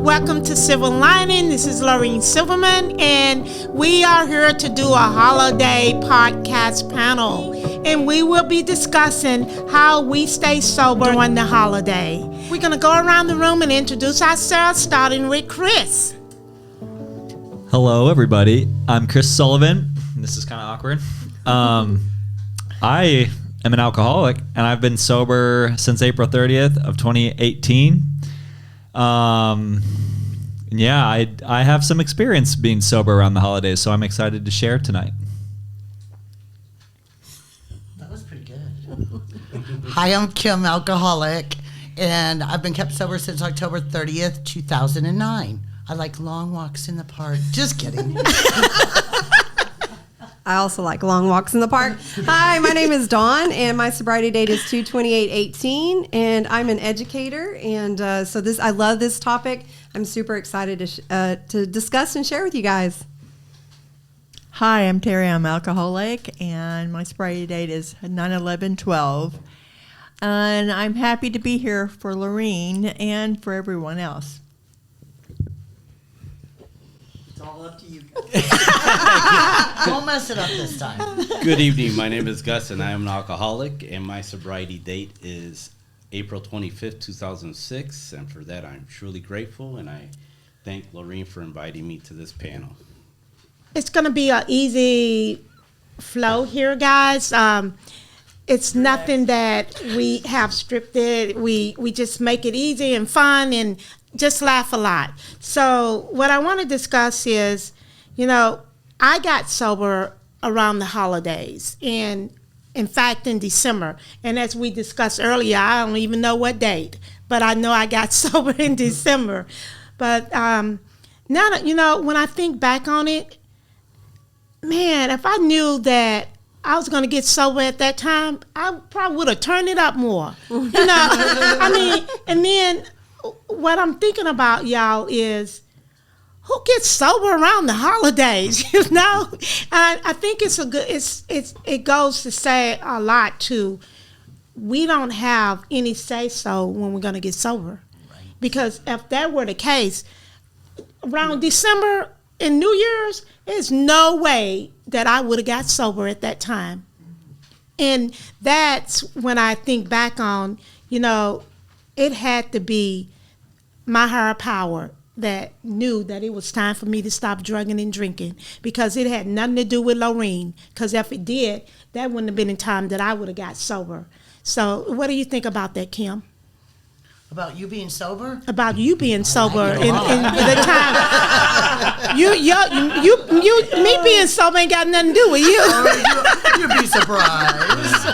welcome to Silver Lining. This is Lorene Silverman, and we are here to do a holiday podcast panel. And we will be discussing how we stay sober during the holiday. We're going to go around the room and introduce ourselves, starting with Chris. Hello, everybody. I'm Chris Sullivan. This is kind of awkward. I am an alcoholic, and I've been sober since April 30th of 2018. I have some experience being sober around the holidays, so I'm excited to share tonight. That was pretty good. Hi, I'm Kim, alcoholic, and I've been kept sober since October 30th, 2009. I like long walks in the park. Just kidding. I also like long walks in the park. Hi, my name is Dawn, and my sobriety date is 2/28/18, and I'm an educator, and I love this topic. I'm super excited to discuss and share with you guys. Hi, I'm Terry. I'm alcoholic, and my sobriety date is 9/11/12, and I'm happy to be here for Lorene and for everyone else. It's all up to you guys. Don't mess it up this time. Good evening. My name is Gus, and I am an alcoholic, and my sobriety date is April 25th, 2006, and for that I'm truly grateful, and I thank Lorene for inviting me to this panel. It's going to be an easy flow here, guys. It's nothing that we have scripted. We just make it easy and fun and just laugh a lot. So what I want to discuss is, I got sober around the holidays, and in fact in December. And as we discussed earlier, I don't even know what date, but I know I got sober in December. But now that, when I think back on it, man, if I knew that I was going to get sober at that time, I probably would have turned it up more. And then what I'm thinking about, y'all, is who gets sober around the holidays? I think it goes to say a lot to, we don't have any say so when we're going to get sober, right? Because if that were the case, around December and New Year's, there's no way that I would have got sober at that time. And that's when I think back on, it had to be my higher power that knew that it was time for me to stop drugging and drinking, because it had nothing to do with Lorene. Because if it did, that wouldn't have been in time that I would have got sober. So what do you think about that, Kim? About you being sober? About you being sober in the time. Me being sober ain't got nothing to do with you. You'd be surprised.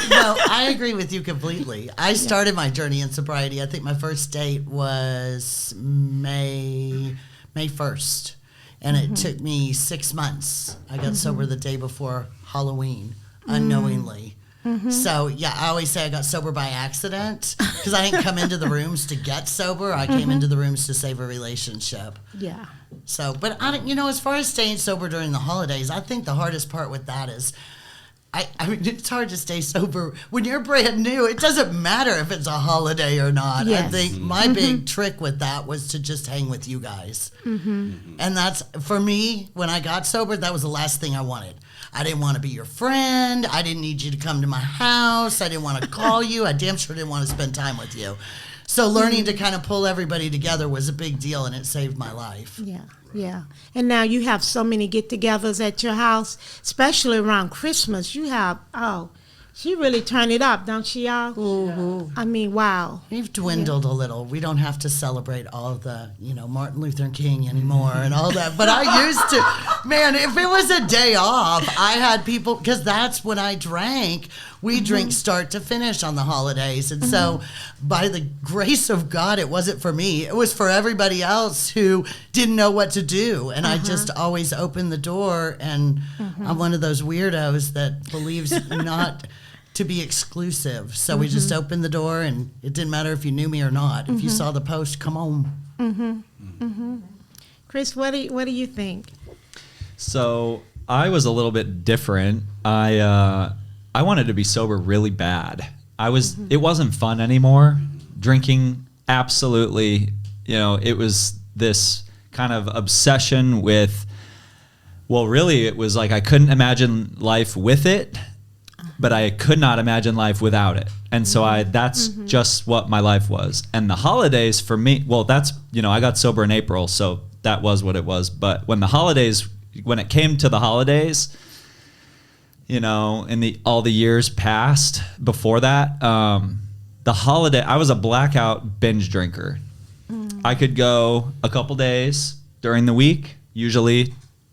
No, I agree with you completely. I started my journey in sobriety. I think my first date was May 1st, and it took me 6 months. I got sober the day before Halloween, unknowingly. So, I always say I got sober by accident, because I didn't come into the rooms to get sober. I came into the rooms to save a relationship. Yeah. So, but as far as staying sober during the holidays, I think the hardest part with that is, it's hard to stay sober when you're brand new. It doesn't matter if it's a holiday or not. Yes. I think my big trick with that was to just hang with you guys. And that's, for me, when I got sober, that was the last thing I wanted. I didn't want to be your friend. I didn't need you to come to my house. I didn't want to call you. I damn sure didn't want to spend time with you. So learning to kind of pull everybody together was a big deal, and it saved my life. Yeah. And now you have so many get-togethers at your house, especially around Christmas. You have, she really turned it up, don't she, y'all? Mm-hmm. I mean, wow. We've dwindled a little. We don't have to celebrate all of the, Martin Luther King anymore and all that. But I used to, man, if it was a day off, I had people, because that's when I drank. We drink start to finish on the holidays. And so by the grace of God, it wasn't for me. It was for everybody else who didn't know what to do. And I just always opened the door. And I'm one of those weirdos that believes not to be exclusive. So we just opened the door, and it didn't matter if you knew me or not. If you saw the post, come on. Chris, what do you think? So I was a little bit different. I wanted to be sober really bad. It wasn't fun anymore. Drinking absolutely, it was this kind of obsession with, well, really, it was like I couldn't imagine life with it, but I could not imagine life without it. And so that's just what my life was. And the holidays for me, well, that's, I got sober in April, so that was what it was. But when it came to the holidays, in all the years past before that, I was a blackout binge drinker. I could go a couple days during the week,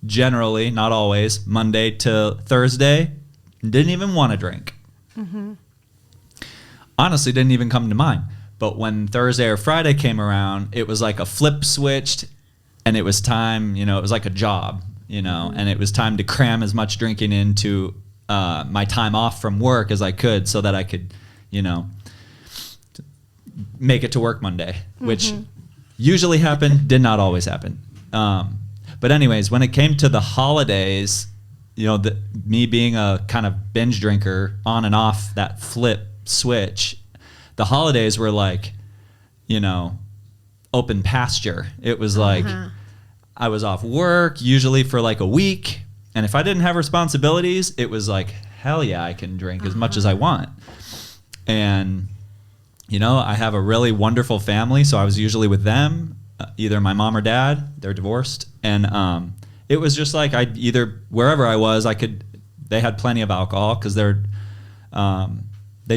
generally, not always, Monday to Thursday, didn't even want to drink. Honestly, didn't even come to mind. But when Thursday or Friday came around, it was like a flip switched, and it was time, it was like a job, and it was time to cram as much drinking into my time off from work as I could so that I could, make it to work Monday, which usually happened, did not always happen. But anyways, when it came to the holidays, me being a kind of binge drinker on and off that flip switch, the holidays were like, open pasture. It was like I was off work usually for like a week. And if I didn't have responsibilities, it was like, hell yeah, I can drink as much as I want. And, I have a really wonderful family. So I was usually with them, either my mom or dad, they're divorced. And it was just like wherever I was, they had plenty of alcohol because they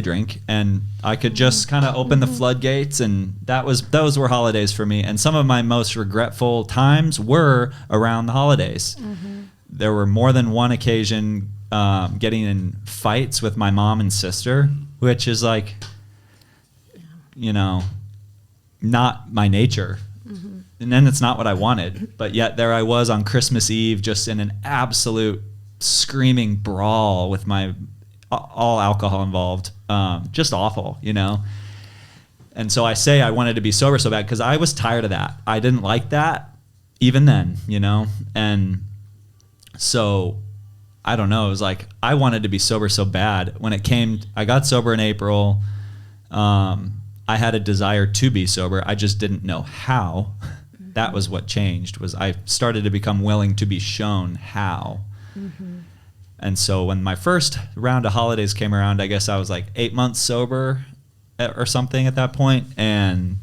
drink, and I could just kind of open the floodgates, and those were holidays for me. And some of my most regretful times were around the holidays. There were more than one occasion getting in fights with my mom and sister, which is like, not my nature. And then it's not what I wanted. But yet there I was on Christmas Eve, just in an absolute screaming brawl with all alcohol involved. Just awful, And so I say I wanted to be sober so bad because I was tired of that. I didn't like that even then, And so I don't know. It was like I wanted to be sober so bad. When I got sober in April. I had a desire to be sober. I just didn't know how. That was what changed. Was I started to become willing to be shown how. And so when my first round of holidays came around, I guess I was like 8 months sober or something at that point. And,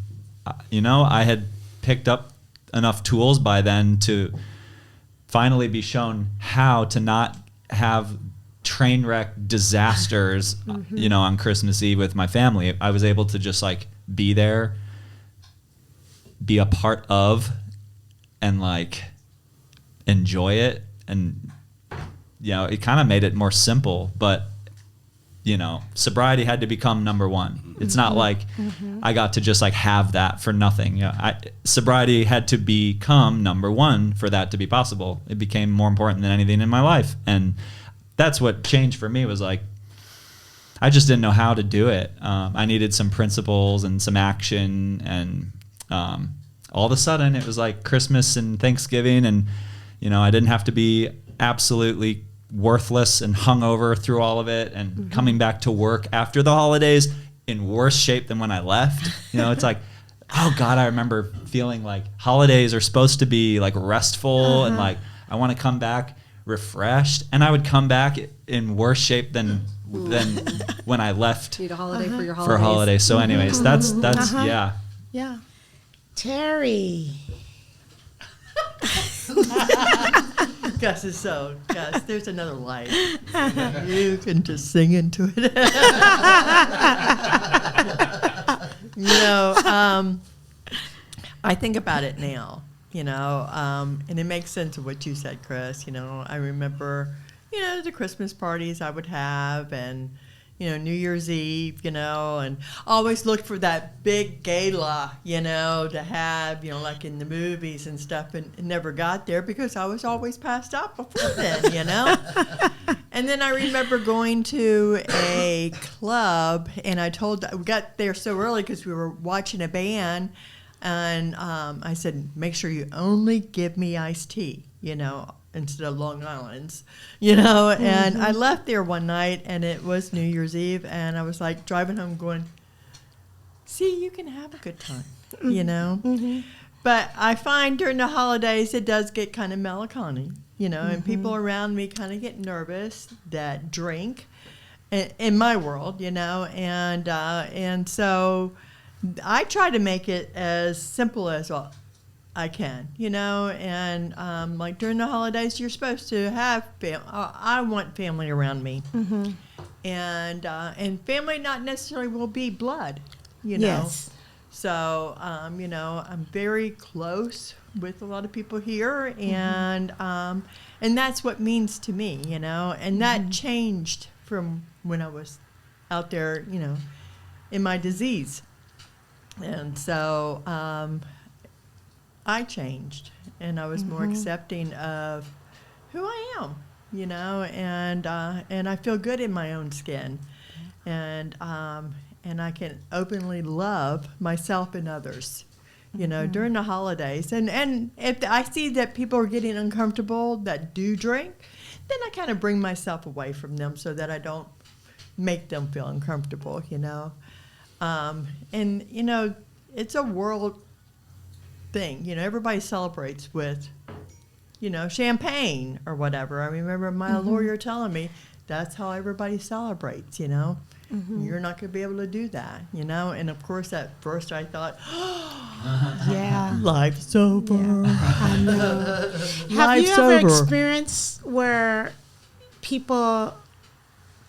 I had picked up enough tools by then to finally be shown how to not have train wreck disasters, on Christmas Eve with my family. I was able to just like be there, be a part of, and like enjoy it. And, it kind of made it more simple, but, sobriety had to become number one. It's not like I got to just like have that for nothing. Sobriety had to become number one for that to be possible. It became more important than anything in my life. And that's what changed for me, was like, I just didn't know how to do it. I needed some principles and some action. And all of a sudden it was like Christmas and Thanksgiving. And, I didn't have to be absolutely worthless and hungover through all of it. And coming back to work after the holidays in worse shape than when I left. It's like, oh God, I remember feeling like holidays are supposed to be like restful and like I want to come back refreshed, and I would come back in worse shape than when I left. Need a holiday for your holidays. For holidays. So anyways, that's Yeah. Terry. Gus, there's another light. You can just sing into it. I think about it now, and it makes sense of what you said, Chris. I remember, the Christmas parties I would have, and, New Year's Eve, and always look for that big gala, to have, like in the movies and stuff, and never got there because I was always passed out before then, And then I remember going to a club, and we got there so early because we were watching a band, and I said, make sure you only give me iced tea, instead of Long Island's, and I left there one night, and it was New Year's Eve, and I was like driving home going, see, you can have a good time, you know. But I find during the holidays it does get kind of melancholy, you know, and people around me kind of get nervous that drink in my world, you know, and so I try to make it as simple as I can, you know, and like during the holidays, you're supposed to have I want family around me, and family not necessarily will be blood, you know. Yes. So you know, I'm very close with a lot of people here, and that's what it means to me, you know, and that changed from when I was out there, you know, in my disease, and so I changed, and I was more accepting of who I am, you know, and I feel good in my own skin, and I can openly love myself and others, you know, during the holidays, and if I see that people are getting uncomfortable that do drink, then I kind of bring myself away from them so that I don't make them feel uncomfortable, you know, and you know, it's a world thing, you know, everybody celebrates with, you know, champagne or whatever. I remember my lawyer telling me that's how everybody celebrates, you know. You're not going to be able to do that, you know. And of course, at first I thought, Yeah. life's over. I know. Have you Life's ever over. experienced where people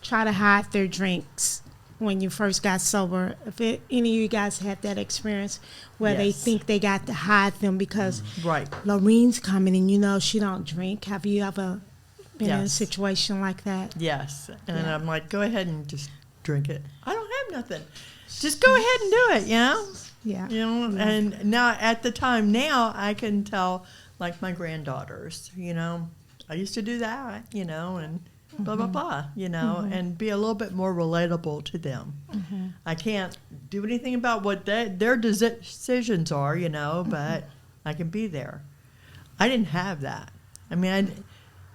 try to hide their drinks when you first got sober? If any of you guys had that experience where they Yes. think they got to hide them because Right. Lorene's coming and you know she don't drink. Have you ever been in a Yes. situation like that? Yes. And Yeah. I'm like, go ahead and just drink it. I don't have nothing. Just go ahead and do it, you know? Yeah. You know, and now at the time now I can tell, like my granddaughters, you know, I used to do that, you know, and blah, blah, blah, you know, and be a little bit more relatable to them. I can't do anything about what their decisions are, you know, but I can be there. I didn't have that. I mean,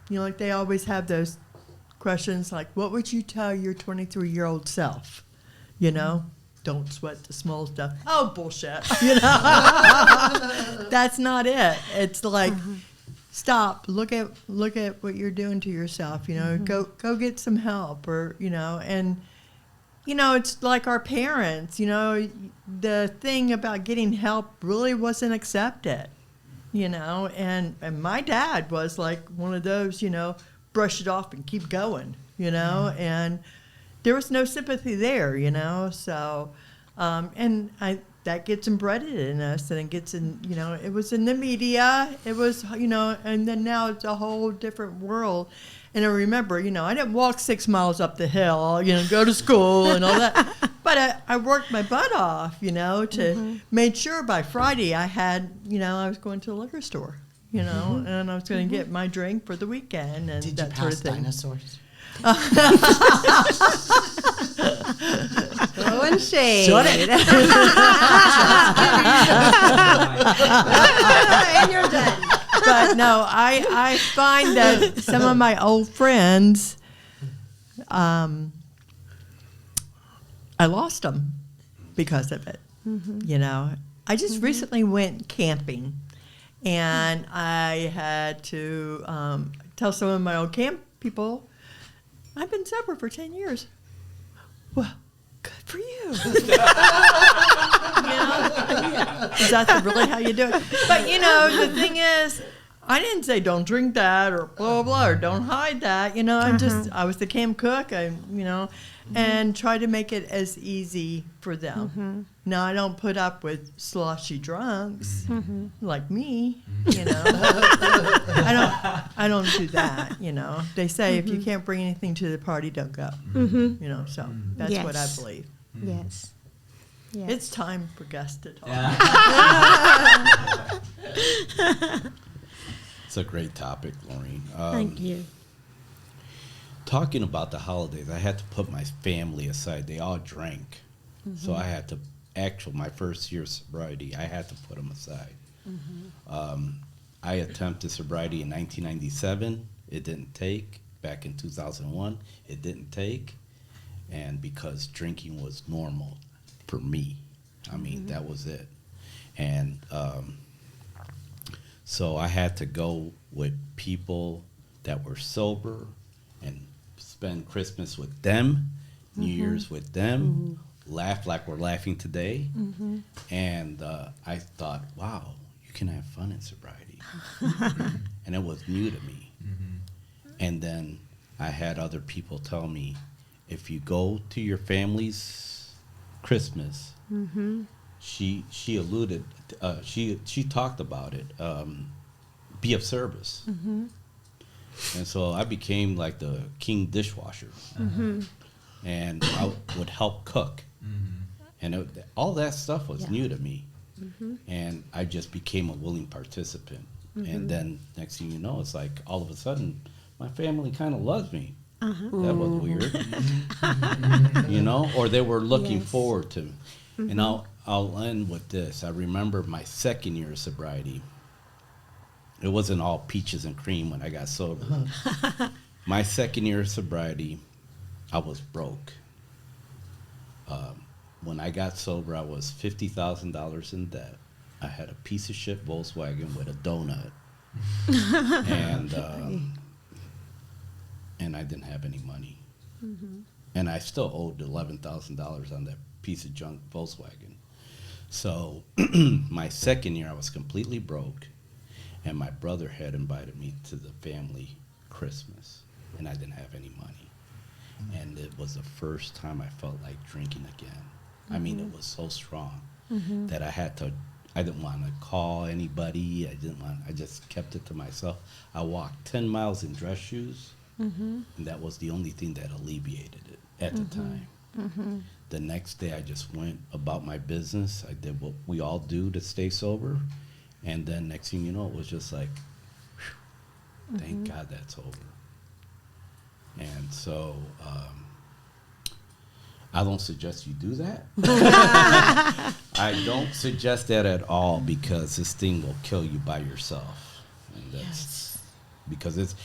you know, like they always have those questions like, what would you tell your 23-year-old self? You know, don't sweat the small stuff. Oh, bullshit. You know, that's not it. It's like, stop, look at what you're doing to yourself, you know, go get some help, or, you know, and, you know, it's like our parents, you know, the thing about getting help really wasn't accepted, you know, and my dad was like one of those, you know, brush it off and keep going, you know, and there was no sympathy there, you know, so, and that gets embedded in us, and it gets in, you know, it was in the media, it was, you know, and then now it's a whole different world. And I remember, you know, I didn't walk 6 miles up the hill, you know, go to school and all that, but I worked my butt off, you know, to made sure by Friday I had, you know, I was going to the liquor store, you know, and I was going to get my drink for the weekend and Did you that sort pass of thing. dinosaurs? Throwing shade. Shut it. And you're done. But no, I find that some of my old friends, I lost them because of it. You know, I just recently went camping, and I had to tell some of my old camp people, I've been sober for 10 years. Well, good for you. You know? Is that really how you do it? But, you know, the thing is, I didn't say don't drink that or blah, blah, blah, or don't hide that. You know, I was the camp cook, you know, and try to make it as easy for them. Now, I don't put up with sloshy drunks like me, you know. I don't do that, you know. They say if you can't bring anything to the party, don't go. You know, so that's what I Yes. believe. Yes. Yes. It's time for Gus to talk. It's a great topic, Lorene. Thank you. Talking about the holidays, I had to put my family aside. They all drank. So I had to, my first year of sobriety, I had to put them aside. I attempted sobriety in 1997. It didn't take. Back in 2001, it didn't take. And because drinking was normal for me, I mean, that was it. And so I had to go with people that were sober and spend Christmas with them, New Year's with them, laugh like we're laughing today. And I thought, wow, you can have fun in sobriety. And it was new to me. And then I had other people tell me, if you go to your family's Christmas, she alluded, she talked about it, be of service. And so I became like the king dishwasher. And I would help cook. And all that stuff was new to me. And I just became a willing participant. And then next thing you know, it's like all of a sudden, my family kind of loves me. That was weird. You know, or they were looking forward to me. And I'll end with this. I remember my second year of sobriety. It wasn't all peaches and cream when I got sober. My second year of sobriety, I was broke. When I got sober, I was $50,000 in debt. I had a piece of shit Volkswagen with a donut. And I didn't have any money. And I still owed $11,000 on that piece of junk Volkswagen. So my second year, I was completely broke. And my brother had invited me to the family Christmas. And I didn't have any money. And it was the first time I felt like drinking again. I mean, it was so strong that I didn't want to call anybody. I just kept it to myself. I walked 10 miles in dress shoes. And that was the only thing that alleviated it at the time. The next day, I just went about my business. I did what we all do to stay sober. And then next thing you know, it was just like, whew, thank God that's over. And so I don't suggest you do that. I don't suggest that at all, because this thing will kill you by yourself. And that's because it's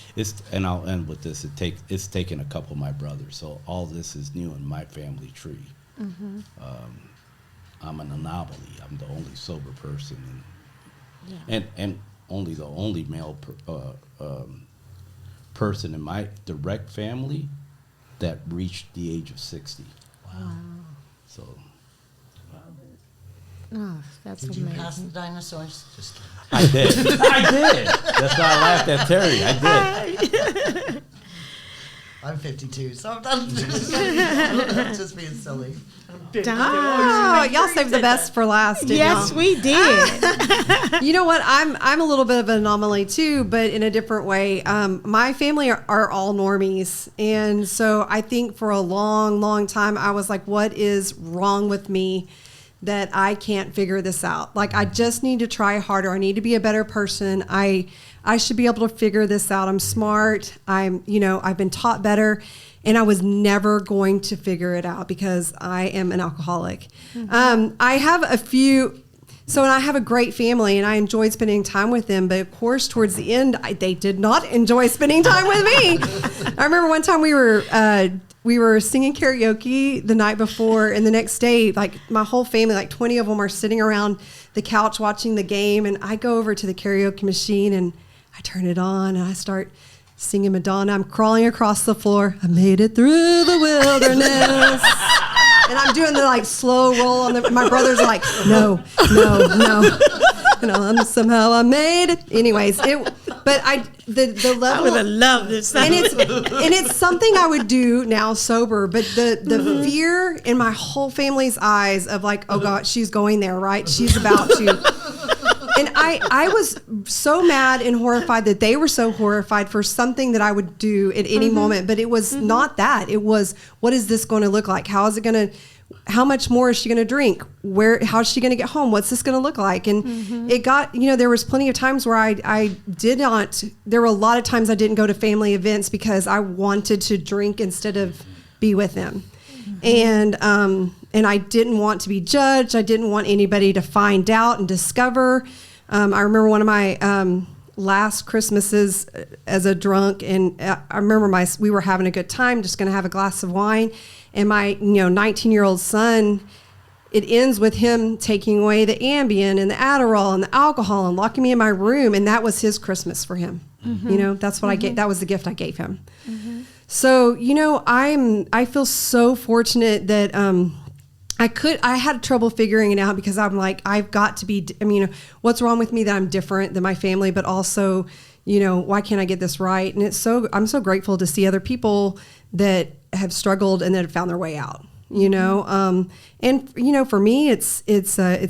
and I'll end with this. It's taken a couple of my brothers, so all this is new in my family tree. I'm an anomaly. I'm the only sober person, and only male person in my direct family that reached the age of 60. Wow. So. Oh, that's Did amazing. you pass the dinosaurs? Just kidding. I did. I did. That's why I laughed at Terry. I did. I'm 52, so I'm just being silly. Oh, y'all saved the best for last. Didn't Yes, y'all? we did. You know what? I'm a little bit of an anomaly too, but in a different way. My family are all normies, and so I think for a long, long time I was like, "What is wrong with me that I can't figure this out? Like, I just need to try harder. I need to be a better person. I should be able to figure this out. I'm smart. I've been taught better." And I was never going to figure it out because I am an alcoholic. I have a few, and I have a great family and I enjoyed spending time with them. But of course, towards the end, they did not enjoy spending time with me. I remember one time we were singing karaoke the night before, and the next day, like my whole family, like 20 of them are sitting around the couch watching the game. And I go over to the karaoke machine and I turn it on and I start singing Madonna. I'm crawling across the floor. I made it through the wilderness. And I'm doing the like slow roll on my brother's like, no. And somehow I made it. Anyways, the level. I would have loved this. And it's something I would do now sober, but the fear in my whole family's eyes of like, oh God, she's going there, right? She's about to. And I was so mad and horrified that they were so horrified for something that I would do at any moment. But it was not that. It was, what is this going to look like? How much more is she going to drink? How's she going to get home? What's this going to look like? And it got, there was plenty of times where I did not, there were a lot of times I didn't go to family events because I wanted to drink instead of be with them. And I didn't want to be judged. I didn't want anybody to find out and discover. I remember one of my last Christmases as a drunk, and I remember we were having a good time, just going to have a glass of wine, and my 19-year-old son it ends with him taking away the Ambien and the Adderall and the alcohol and locking me in my room. And that was his Christmas for him. You know, that's what I gave. That was the gift I gave him. So, you know, I feel so fortunate that, I had trouble figuring it out because I'm like, I've got to be, I mean, what's wrong with me that I'm different than my family, but also, you know, why can't I get this right? And I'm so grateful to see other people that have struggled and that have found their way out, you know? And, you know, for me, it's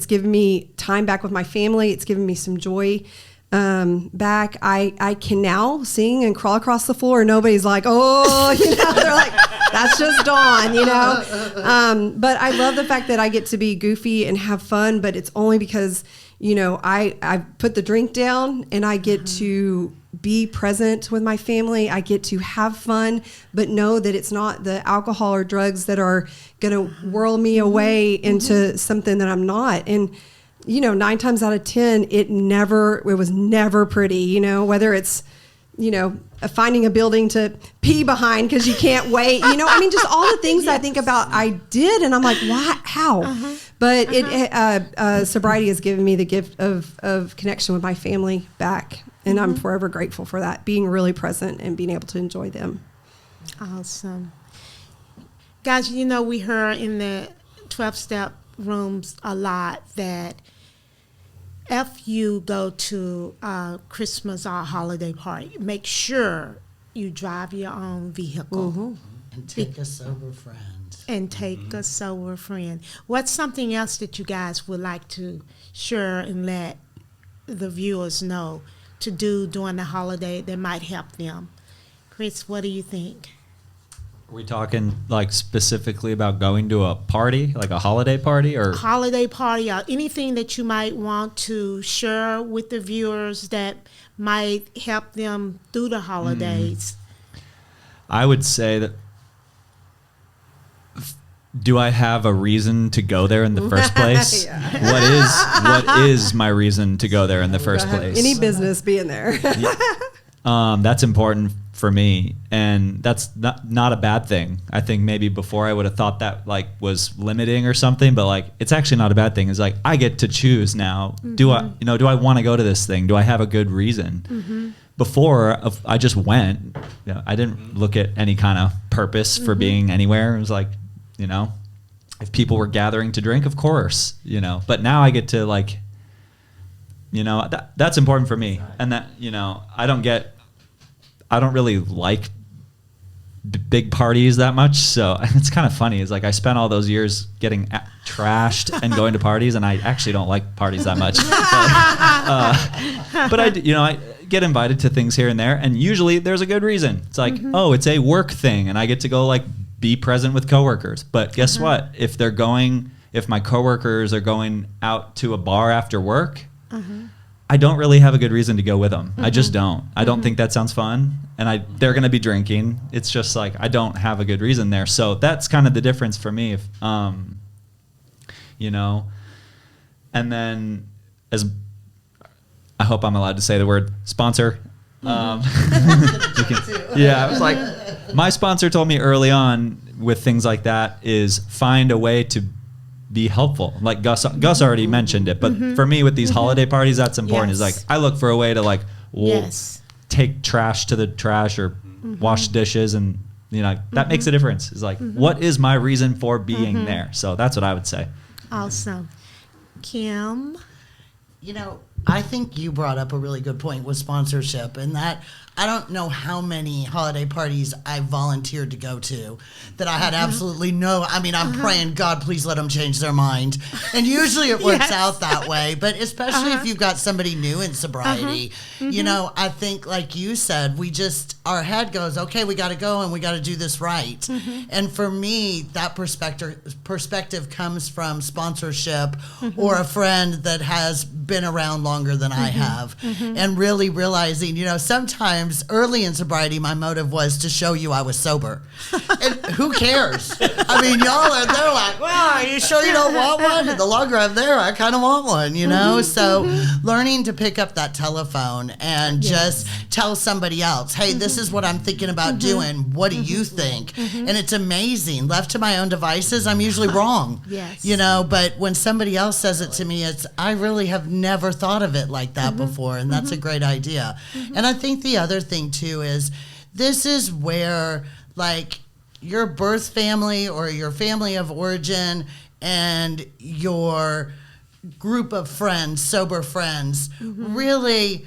given me time back with my family. It's given me some joy back. I can now sing and crawl across the floor and nobody's like, oh, you know, they're like, that's just Dawn, you know? But I love the fact that I get to be goofy and have fun, but it's only because, you know, I put the drink down and I get to be present with my family. I get to have fun, but know that it's not the alcohol or drugs that are going to whirl me away into something that I'm not. And, you know, 9 times out of 10, it was never pretty, you know, whether it's, you know, finding a building to pee behind because you can't wait, you know, I mean, just all the things I think about I did. And I'm like, why, how? But sobriety has given me the gift of connection with my family back. And I'm forever grateful for that, being really present and being able to enjoy them. Awesome. Guys, you know, we heard in the 12-step rooms a lot that if you go to a Christmas or a holiday party, make sure you drive your own vehicle. And take a sober friend. And take a sober friend. What's something else that you guys would like to share and let the viewers know to do during the holiday that might help them? Chris, what do you think? Are we talking like specifically about going to a party, like a holiday party, or holiday party, or anything that you might want to share with the viewers that might help them through the holidays? I would say that, do I have a reason to go there in the first place? What is my reason to go there in the first place? Any business being there. That's important for me, and that's not a bad thing. I think maybe before I would have thought that like was limiting or something, but like it's actually not a bad thing. It's like I get to choose now. Do I want to go to this thing? Do I have a good reason? Before I just went. You know, I didn't look at any kind of purpose for being anywhere. It was like, you know, if people were gathering to drink, of course, you know. But now I get to like, you know, that's important for me, and that, you know, I don't really like big parties that much. So it's kind of funny. It's like I spent all those years getting trashed and going to parties, and I actually don't like parties that much. But I get invited to things here and there, and usually there's a good reason. It's like, oh, it's a work thing, and I get to go like be present with coworkers. But guess what? If my coworkers are going out to a bar after work, I don't really have a good reason to go with them. I just don't. I don't think that sounds fun. And they're going to be drinking. It's just like, I don't have a good reason there. So that's kind of the difference for me. If, you know, and then I hope I'm allowed to say the word sponsor. I was like, my sponsor told me early on with things like that is find a way to be helpful. Like Gus already mentioned it, but for me with these holiday parties, that's important. Is like I look for a way to like take trash to the trash or wash dishes, and you know that makes a difference. Is like what is my reason for being there? So that's what I would say. Awesome. Kim? You know, I think you brought up a really good point with sponsorship, and that I don't know how many holiday parties I volunteered to go to that I had absolutely I'm praying, God, please let them change their mind. And usually it works out that way, but especially if you've got somebody new in sobriety, you know, I think like you said, our head goes, okay, we got to go and we got to do this right. And for me, that perspective comes from sponsorship or a friend that has been around longer than I have, and really realizing, sometimes early in sobriety, my motive was to show you I was sober. And who cares? I mean, y'all are there like, well, are you sure you don't want one? And the longer I'm there, I kind of want one, So learning to pick up that telephone and just tell somebody else, hey, this is what I'm thinking about doing. What do you think? And it's amazing. Left to my own devices, I'm usually wrong. Yes. But when somebody else says it to me, I really have never thought of it like that before, and that's a great idea. And I think the other thing too is this is where like your birth family or your family of origin and your group of friends, sober friends, really,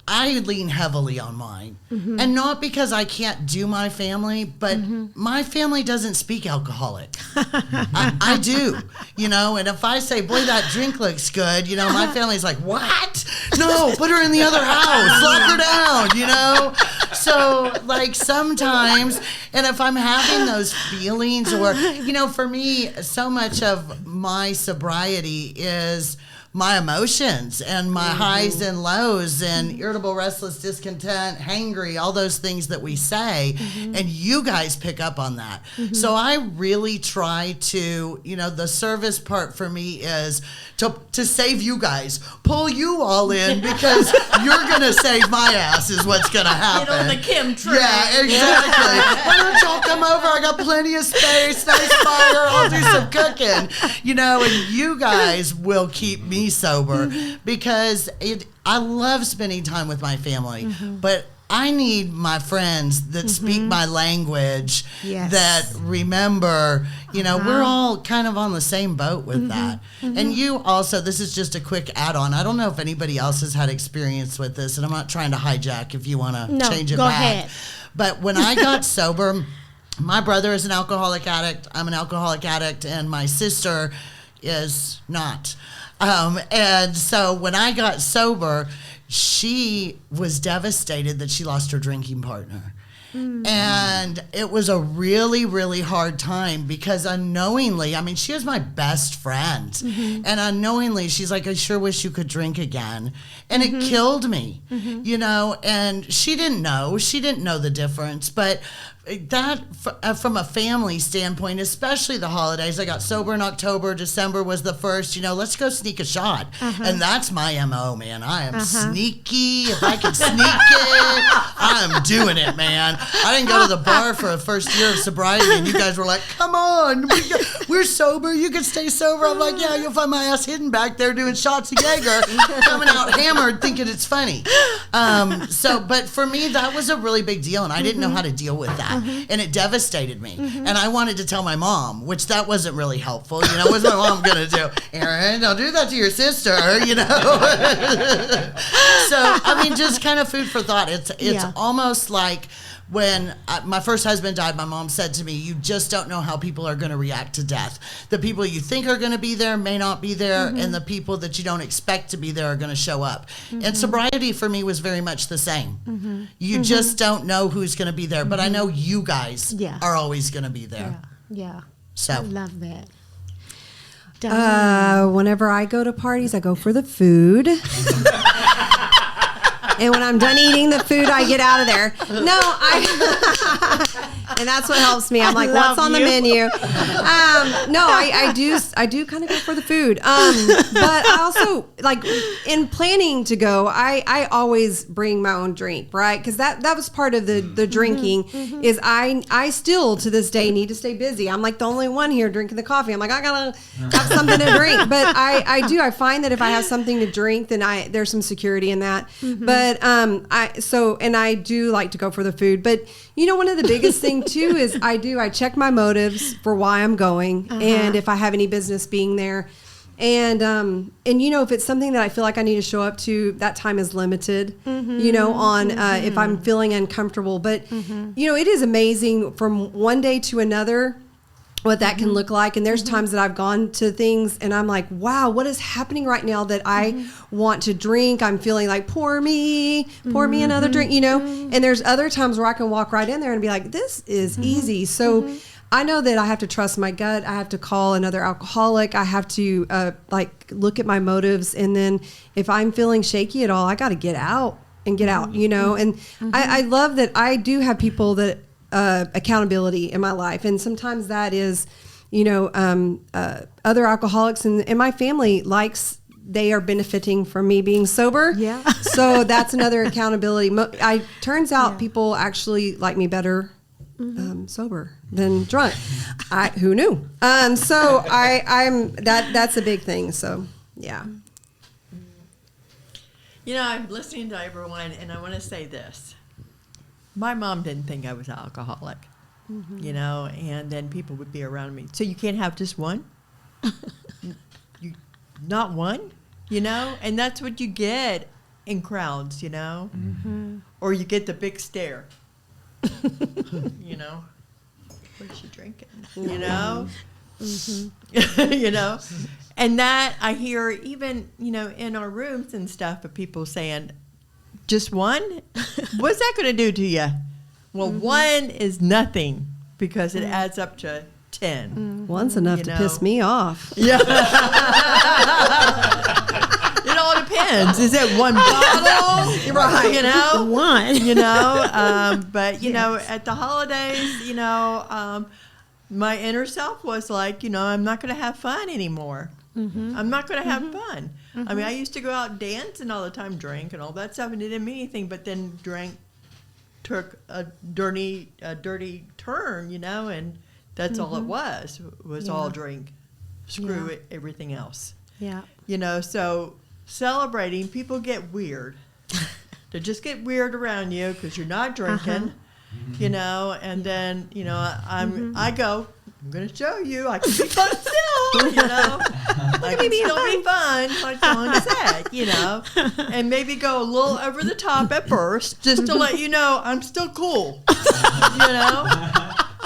I lean heavily on mine. And not because I can't do my family, but my family doesn't speak alcoholic. I do, and if I say, boy, that drink looks good, my family's like, what? No, put her in the other house, lock her down, So like sometimes, and if I'm having those feelings or, for me, so much of my sobriety is my emotions and my highs and lows and irritable, restless, discontent, hangry, all those things that we say. And you guys pick up on that. So I really try to, the service part for me is to save you guys, pull you all in because you're going to save my ass is what's going to happen. Get on the Kim train. Yeah, exactly. Why don't y'all come over? I got plenty of space, nice fire, I'll do some cooking. And you guys will keep me sober because I love spending time with my family, but I need my friends that speak my language, that remember, we're all kind of on the same boat with that. And you also, this is just a quick add-on. I don't know if anybody else has had experience with this, and I'm not trying to hijack if you want to change it go back. ahead. But when I got sober, my brother is an alcoholic addict. I'm an alcoholic addict, and my sister is not. And so when I got sober, she was devastated that she lost her drinking partner. And it was a really, really hard time because unknowingly, she was my best friend. And unknowingly, she's like, I sure wish you could drink again. And it killed me, and she didn't know. She didn't know the difference. But that, from a family standpoint, especially the holidays, I got sober in October. December was the first, let's go sneak a shot. And that's my MO, man. I am sneaky. If I can sneak it, I'm doing it, man. I didn't go to the bar for a first year of sobriety, and you guys were like, come on, we're sober. You can stay sober. I'm like, yeah, you'll find my ass hidden back there doing shots of Jaeger, coming out hammered, thinking it's funny. But for me, that was a really big deal, and I didn't know how to deal with that. And it devastated me. And I wanted to tell my mom, which that wasn't really helpful. What's my mom going to do? Aaron, don't do that to your sister, So, just kind of food for thought. It's almost like when my first husband died, my mom said to me, you just don't know how people are going to react to death. The people you think are going to be there may not be there, and the people that you don't expect to be there are going to show up. And sobriety for me was very much the same. You just don't know who's going to be there, but I know you guys are always going to be there. Yeah. So I love that. Whenever I go to parties, I go for the food. And when I'm done eating the food, I get out of there. No, and that's what helps me. I'm like, what's on the menu? I do kind of go for the food. But I also, like, in planning to go, I always bring my own drink, right? Because that was part of the drinking, is I still, to this day, need to stay busy. I'm like the only one here drinking the coffee. I'm like, I gotta have something to drink. But I find that if I have something to drink, then there's some security in that. But I do like to go for the food. But one of the biggest thing too is I check my motives for why I'm going, and if I have any business being there. And if it's something that I feel like I need to show up to, that time is limited, if I'm feeling uncomfortable. But, it is amazing from one day to another what that can look like. And there's times that I've gone to things and I'm like, wow, what is happening right now that I want to drink? I'm feeling like, pour me another drink, And there's other times where I can walk right in there and be like, this is easy. So I know that I have to trust my gut. I have to call another alcoholic. I have to look at my motives. And then if I'm feeling shaky at all, I got to get out and get out, you know. And I love that I do have people that accountability in my life. And sometimes that is, you know, other alcoholics and my family they are benefiting from me being sober. Yeah. So that's another accountability. Turns out people actually like me better sober than drunk. Who knew? So that's a big thing. So yeah. You know, I'm listening to everyone, and I want to say this. My mom didn't think I was an alcoholic, you know, and then people would be around me. So you can't have just one? Not one, you know? And that's what you get in crowds, you know? Or you get the big stare, you know? What is she drinking? You know? You know? And that I hear even, you know, in our rooms and stuff of people saying, just one? What's that going to do to you? Well, one is nothing because it adds up to 10. One's enough to piss me off. Yeah. It all depends. Is it one bottle? Right. You know? One. You know? But, you know, at the holidays, you know, my inner self was like, you know, I'm not going to have fun anymore. I'm not going to have fun. I mean, I used to go out dancing all the time, drink and all that stuff, and it didn't mean anything, but then drink took a dirty turn, you know, and that's all it was all drink. Screw it, everything else. Yeah. You know, so celebrating, people get weird. They just get weird around you because you're not drinking, you know, and then, you know, I'm going to show you I can be fun still, you know. I can still be fun, like Dawn said, you know. And maybe go a little over the top at first just to let you know I'm still cool, you know.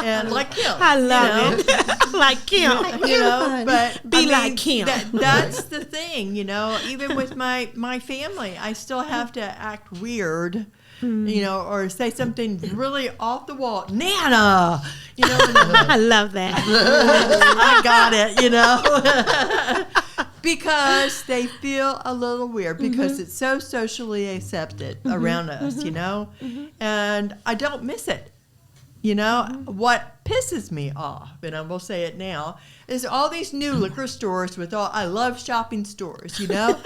And like Kim. I love it. Like Kim. You know, but like Kim. That's the thing, you know. Even with my family, I still have to act weird, you know, or say something really off the wall. Nana, you know. I love that. I got it, you know. Because they feel a little weird because it's so socially accepted around us, you know. And I don't miss it. You know, what pisses me off, and I will say it now, is all these new liquor stores I love shopping stores, you know,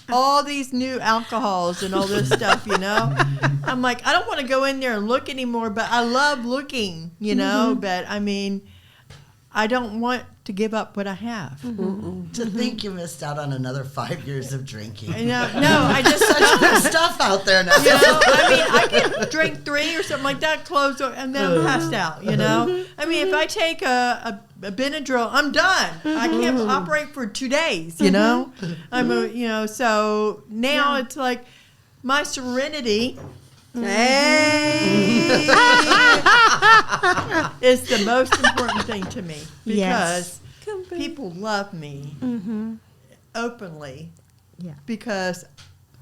all these new alcohols and all this stuff, you know. I'm like, I don't want to go in there and look anymore, but I love looking, you know, but I mean, I don't want to give up what I have. To think you missed out on another 5 years of drinking. No, I just Such good stuff out there now. You know, I mean, I can drink 3 or something like that, close, and then I'm passed out, you know? I mean, if I take a Benadryl, I'm done. I can't operate for 2 days, you know? You know, so now it's like my serenity is the most important thing to me because people love me openly because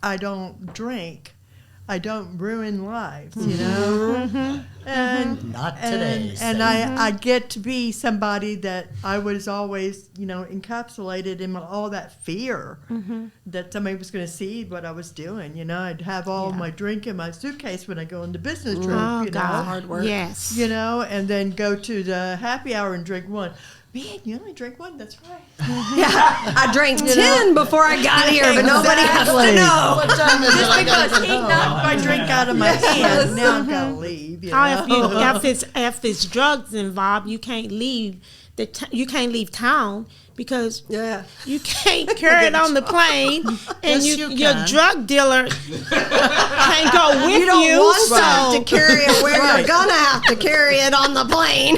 I don't drink. I don't ruin lives, you know? And Not today. And I get to be somebody that I was always, you know, encapsulated in all that fear that somebody was going to see what I was doing, you know? I'd have all my drink in my suitcase when I go on the business trip, you know? Hard work. Yes. You know, and then go to the happy hour and drink one. Man, you only drink one? That's right. I drank 10 before I got here, but nobody has to know. What time is it? Just I gotta because go he home. knocked my drink out of my hand, now I've got to leave. You know? If it's drugs involved, you can't leave you can't leave town because you can't carry it on the plane, and Yes, you your can. drug dealer can't go with you. You don't want so to carry it where you're gonna have to carry it on the plane.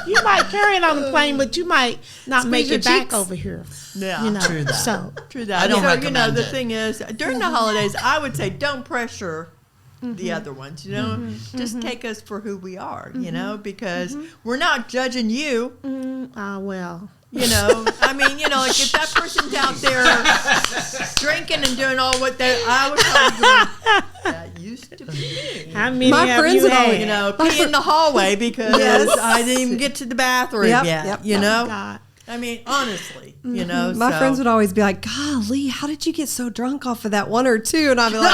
you might carry it on the plane, but you might not make your it back cheeks. over here. Yeah. You know, True that. So True that. I don't so, you know, recommend the it. thing is, during the holidays, I would say don't pressure the other ones, you know? Just take us for who we are, you know? Because we're not judging you. well, You know, I mean, you know, like if that person's out there drinking and doing all what I was going, that used to be me. How many My have friends you would had? always, You know, pee in the hallway because Yes. I didn't even get to the bathroom Yep, yet. yep. You Oh, know, God. I mean, honestly, you know, My so. friends would always be like, "Golly, how did you get so drunk off of that one or two?" And I'd be like,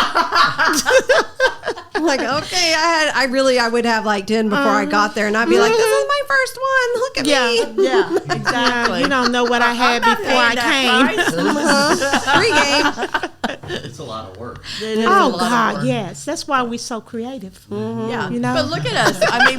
I'm like, okay, I would have like 10 before I got there, and I'd be like, "This is my first one. Look at Yeah. me." Yeah, exactly. You don't know what I had I'm not before I paying came. that price. Free game. It's a lot of work. It is a Oh lot of God, work. yes. That's why we're so creative. Yeah, You know? but look at us. I mean,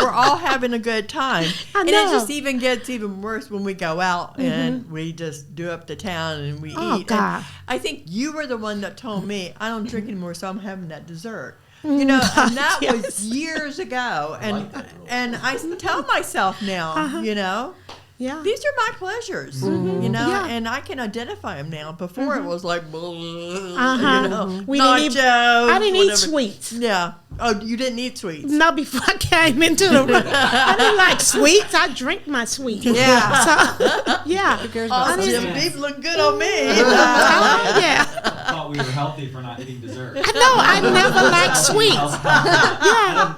we're all having a good time, I and it know. just even gets even worse when we go out and we just do up the town and we Oh, eat. God. And I think you were the one that told me I don't drink anymore, so I'm having that dessert. You know, and that Yes. was years ago, and like that rule. and I tell myself now, you know. Yeah. These are my pleasures, you know, Yeah. and I can identify them now. Before it was like, you Uh-huh. know, We didn't eat- nachos. I didn't eat whatever. sweets. Yeah. Oh, you didn't eat sweets. No, before I came into the room, I didn't like sweets. I drink my sweets. Yeah. So, yeah. Oh, Jim beef look good on me. Yeah. I thought we were healthy for not eating dessert. I know. I never liked sweets. Yeah.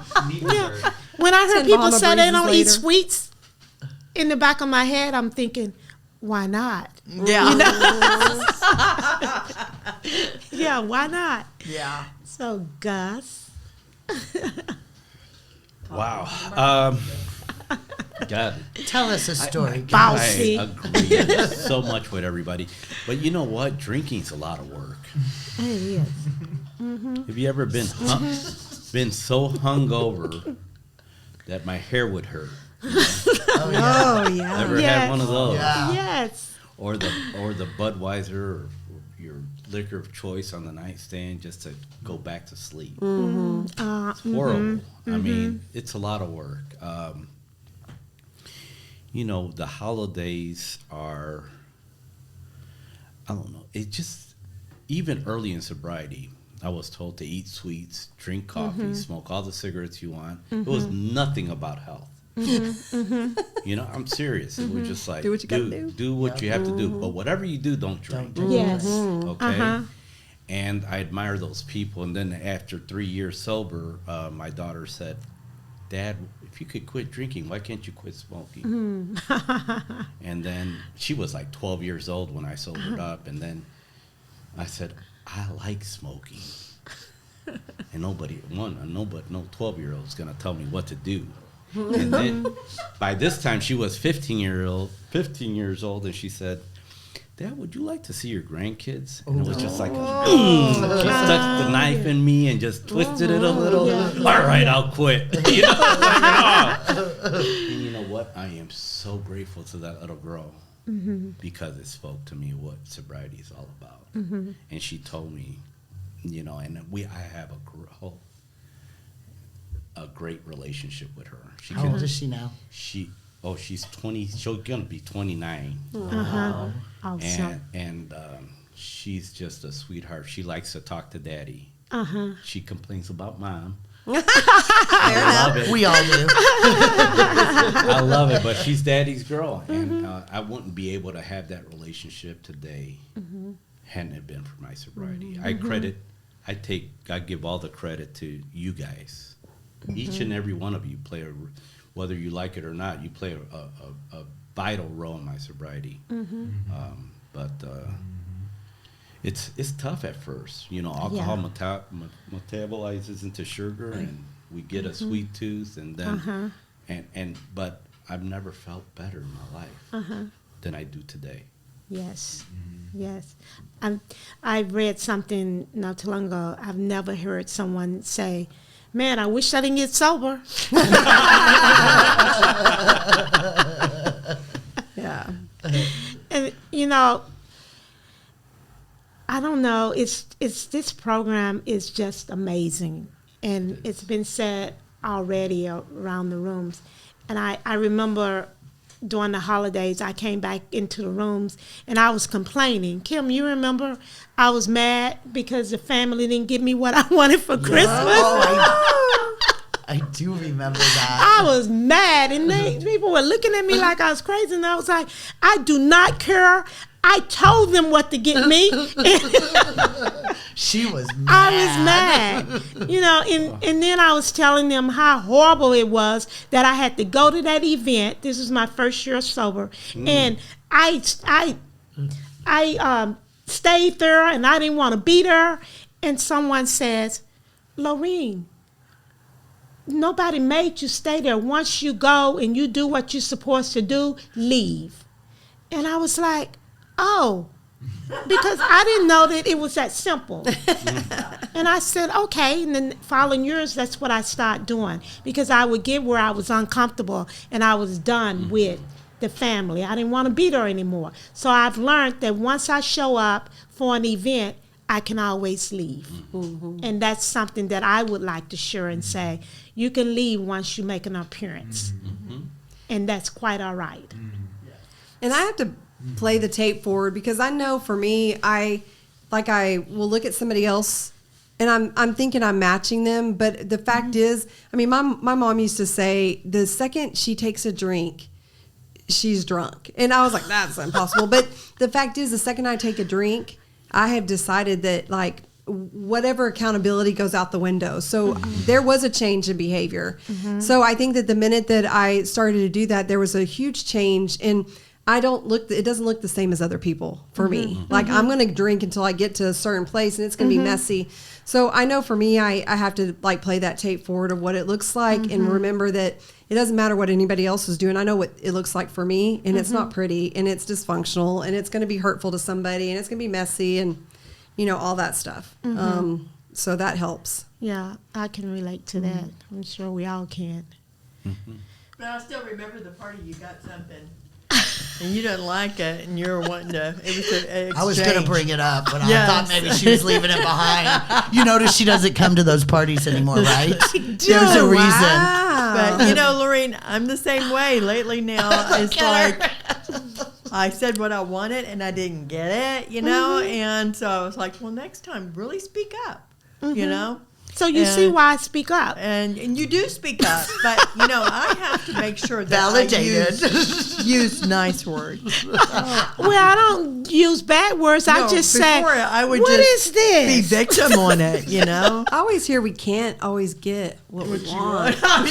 Yeah. When I heard 10 people Bahama say they Breezes don't eat later. sweets, in the back of my head, I'm thinking, why not? Yeah. Yeah, why not? Yeah. So, Gus. Wow. God, Tell us a story. Bossy. I agree so much with everybody. But you know what? Drinking's a lot of work. It is. Have you ever been so hungover that my hair would hurt? Oh yeah. Ever Yes. had one of those? Yeah. Yes. Or the Budweiser or your liquor of choice on the nightstand just to go back to sleep. It's horrible. I mean, it's a lot of work. You know, the holidays are, I don't know, it just, even early in sobriety, I was told to eat sweets, drink coffee, smoke all the cigarettes you want. It was nothing about health. You know, I'm serious. It was just like, Do what you gotta do. do what you have to do. But whatever you do, don't drink. Yes. Okay. And I admire those people. And then after 3 years sober, my daughter said, "Dad, if you could quit drinking, why can't you quit smoking?" And then she was like 12 years old when I sobered up. And then I said, "I like smoking." And no 12-year-old is going to tell me what to do. And then by this time she was 15 years old, and she said, "Dad, would you like to see your grandkids?" And it was just like, she stuck the knife in me and just twisted it a little. All right, I'll quit. You know, and you know what? I am so grateful to that little girl because it spoke to me what sobriety is all about. And she told me, you know, and I have a great relationship with her. How old is she now? She's 20. She's gonna be 29. Awesome. And she's just a sweetheart. She likes to talk to Daddy. She complains about Mom. I love it. We all do. I love it, but she's Daddy's girl, and I wouldn't be able to have that relationship today hadn't it been for my sobriety. I give all the credit to you guys. Each and every one of you whether you like it or not, you play a vital role in my sobriety. But it's tough at first. You know, alcohol metabolizes into sugar, and we get a sweet tooth, and then but I've never felt better in my life than I do today. Yes. Yes. I read something not too long ago. I've never heard someone say, "Man, I wish I didn't get sober." Yeah. And you know, I don't know. It's this program is just amazing, and it's been said already around the rooms. And I remember during the holidays, I came back into the rooms and I was complaining. Kim, you remember? I was mad because the family didn't give me what I wanted for Christmas. I do remember that. I was mad, and people were looking at me like I was crazy, and I was like, I do not care. I told them what to get me. She was mad. I was mad, and then I was telling them how horrible it was that I had to go to that event. This was my first year sober, and I stayed there, and I didn't want to be there. And someone says, Lorene, nobody made you stay there. Once you go and you do what you're supposed to do, leave. And I was like, oh, because I didn't know that it was that simple. And I said, okay. And then following years, that's what I started doing, because I would get where I was uncomfortable and I was done with the family. I didn't want to be there anymore. So I've learned that once I show up for an event, I can always leave. And that's something that I would like to share and say, you can leave once you make an appearance. And that's quite all right. And I have to play the tape forward, because I know for me, I will look at somebody else and I'm thinking I'm matching them. But the fact is, I mean, my mom used to say, the second she takes a drink, she's drunk. And I was like, that's impossible. But the fact is, the second I take a drink, I have decided that, like, whatever accountability goes out the window. So there was a change in behavior. So I think that the minute that I started to do that, there was a huge change. And it doesn't look the same as other people for me. Like, I'm going to drink until I get to a certain place, and it's going to be messy. So I know for me, I have to, like, play that tape forward of what it looks like and remember that it doesn't matter what anybody else is doing. I know what it looks like for me, and it's not pretty, and it's dysfunctional, and it's going to be hurtful to somebody, and it's going to be messy, and, all that stuff. So that helps. Yeah, I can relate to that. I'm sure we all can. But I still remember the party you got something. And you didn't like it, and you were wanting to. It was an exchange. I was going to bring it up, but I thought maybe she was leaving it behind. You notice she doesn't come to those parties anymore, right? There's a reason. But, Lorene, I'm the same way. Lately now, it's like I said what I wanted, and I didn't get it, And so I was like, well, next time, really speak up, So you see why I speak up. And you do speak up, but, I have to make sure that Validated. I use nice words. Well, I don't use bad words. I just say, I would what just is this? be victim on it, I always hear we can't always get what we want. Why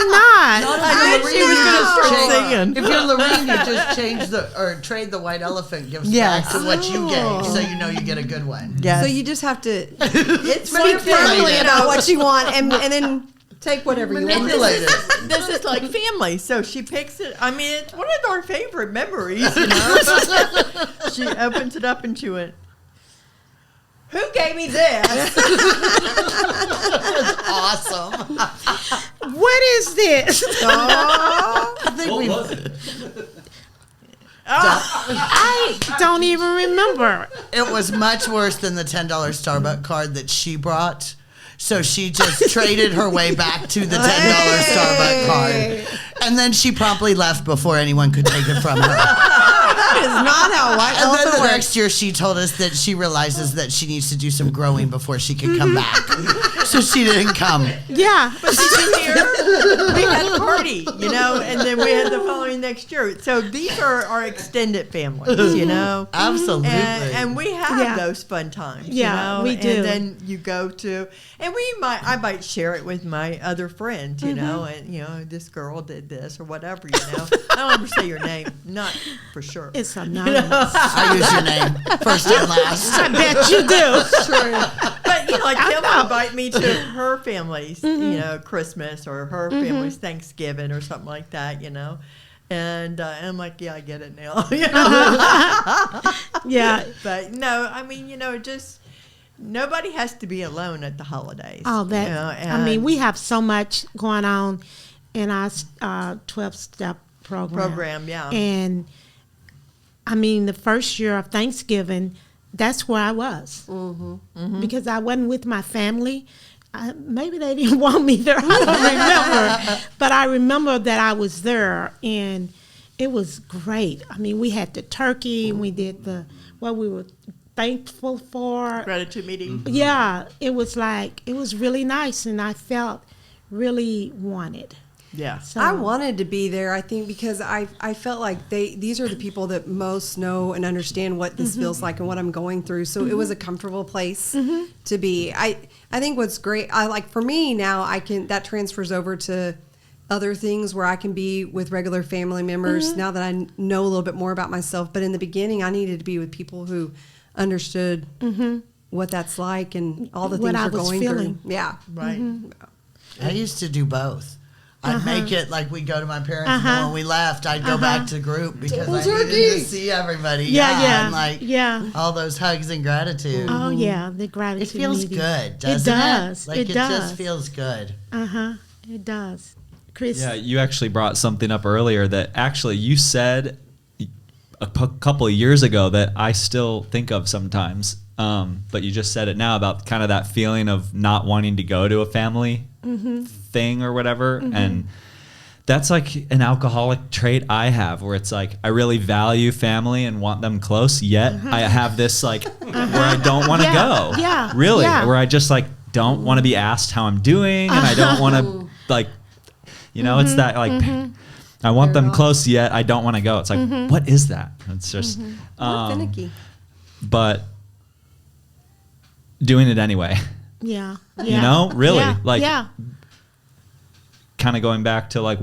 not? I think she was going to start singing. If you're Lorene, you just trade the white elephant gifts back to what you gave, so you get a good one. Yes. So you just have to It's speak firmly about what you want, and then take whatever you want. Manipulate it. This is like family, so she picks it. I mean, it's one of our favorite memories, She opens it up and she went, who gave me this? That's awesome. What is this? I think What was it? I don't even remember. It was much worse than the $10 Starbucks card that she brought. So she just traded her way back to the $10 Starbucks card. And then she promptly left before anyone could take it from her. That is not how white And then elephant the works. next year she told us that she realizes that she needs to do some growing before she can come back. So she didn't come. Yeah. But did you hear? We had a party, and then we had the following next year. So these are our extended families, Absolutely. And we have Yeah. those fun times, Yeah, we do. And then you go to, and I might share it with my other friends, and this girl did this or whatever, I don't ever say your name, not for sure. It's anonymous. I use your name first and last. I bet you do. But like Kim will invite me to her family's, Christmas or her family's Thanksgiving or something like that, And I'm like, yeah, I get it now. Yeah. But no, I mean, just nobody has to be alone at the holidays. Oh, that. We have so much going on in our 12-step program. Yeah. And the first year of Thanksgiving, that's where I was. Because I wasn't with my family. Maybe they didn't want me there. I don't remember. But I remember that I was there, and it was great. We had the turkey, and we did we were thankful for. Gratitude meeting. Yeah, it was really nice, and I felt really wanted. Yeah. So I wanted to be there, I think, because I felt like these are the people that most know and understand what this feels like and what I'm going through. So it was a comfortable place to be. I think what's great, for me now, that transfers over to other things where I can be with regular family members now that I know a little bit more about myself. But in the beginning, I needed to be with people who understood what that's like and all the things you're going through. Yeah. Right. I used to do both. I'd make it like we go to my parents, and then when we left, I'd go back to group because I needed to see everybody. And all those hugs and gratitude. Oh yeah, the gratitude. It feels meeting. good, doesn't it? Does. Like it just feels good. It does. Chris. Yeah, you actually brought something up earlier that actually you said a couple of years ago that I still think of sometimes. But you just said it now about kind of that feeling of not wanting to go to a family thing or whatever. And that's like an alcoholic trait I have, where it's like I really value family and want them close, yet I have this like where I don't want to go. Yeah. Really. Yeah. Where I just like don't want to be asked how I'm doing, and I don't want to like, it's that like I want them close, yet I don't want to go. It's like, what is that? It's just Finicky. but doing it anyway. Yeah. Really, Yeah. kind of going back to like,